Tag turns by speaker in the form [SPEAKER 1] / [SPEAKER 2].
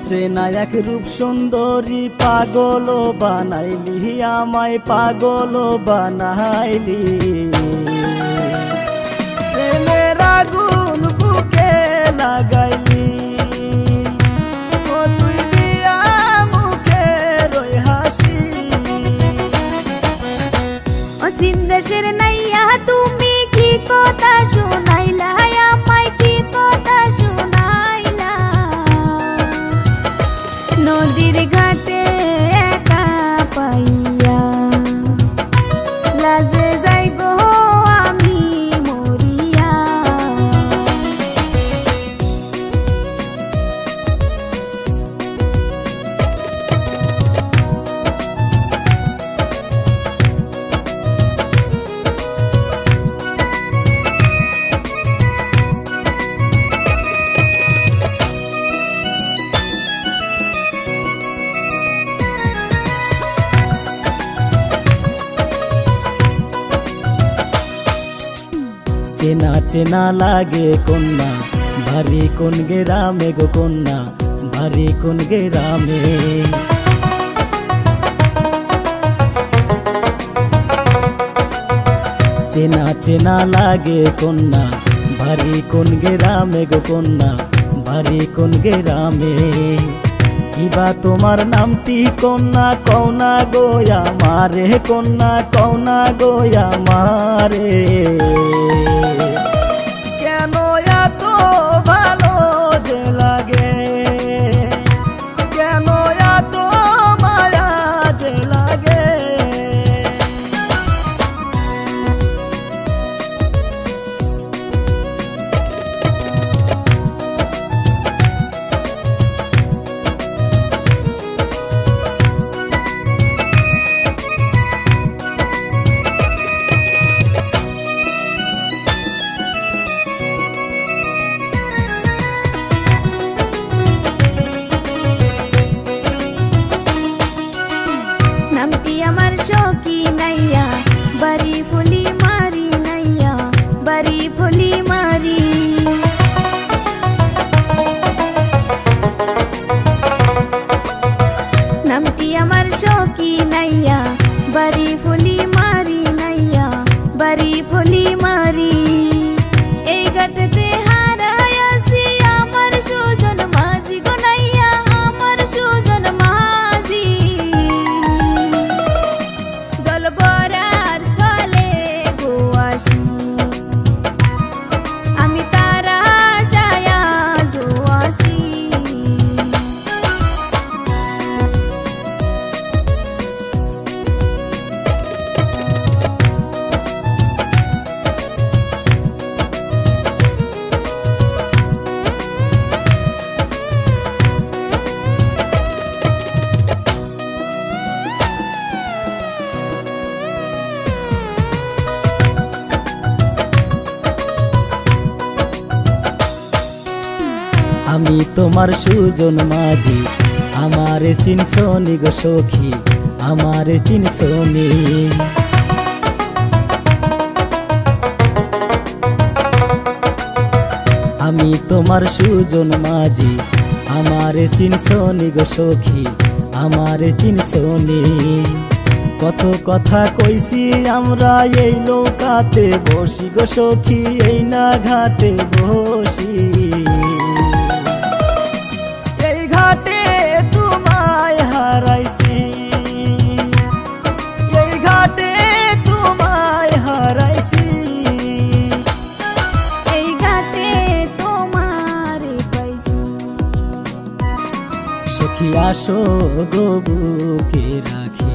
[SPEAKER 1] চেনা এক রূপ সুন্দরী পাগল বানাইলি আমায় পাগল বানাইলি প্রেমের আগুন বুকে লাগাইলি ও তুই দিয়া মুখে রই হাসি
[SPEAKER 2] অসীম দেশের নাইয়া তুমি কি কথা শুনাইলা আমায় কি কথা শুনাইলা নদীর ঘাটে একা পাইয়া লাজে যাইব আমি মরিয়া
[SPEAKER 1] চেনা চেনা লাগে কন্যা ভারী কোন গ্রামে গো কন্যা ভারী কোন গ্রামে চেনা চেনা লাগে কন্যা ভারী কোন গ্রামে গো কন্যা ভারী কোন গ্রামে কিবা তোমার নামটি কন্যা কওনা গোয়া মারে কন্যা কওনা গোয়া মারে কেন এত ভালো যে লাগে কেন এত মায়া যে লাগে
[SPEAKER 2] নামটি আমার সখী নাইয়া বাড়ি ফুলি মারি নাইয়া বাড়ি ফুলি মারি নামটি আমার সখী নাইয়া বাড়ি ফুলি মারি নাইয়া বাড়ি ফুলি মারি এই গাটতে হারায় আসি আমার সুজন মাঝি গো নাইয়া আমার সুজন মাঝি জল বরার চলে গোয়াসি আমি তারা আশায়া জোয়াসি
[SPEAKER 1] আমি তোমার সুজন মাঝি আমারে চিনসনি গো সখী আমারে চিনসনি আমি তোমার সুজন মাঝি আমারে চিনসনি গো সখী আমারে চিনসনি কত কথা কইছি আমরা এই নৌকাতে বসি গো সখী এই না ঘাটে বসি এই ঘাটে তোমায় হারাইছি এই ঘাটে তোমায় হারাইছি
[SPEAKER 2] এই ঘাটে তোমারে পাইছি
[SPEAKER 1] সখী আসো গো বুকে রাখি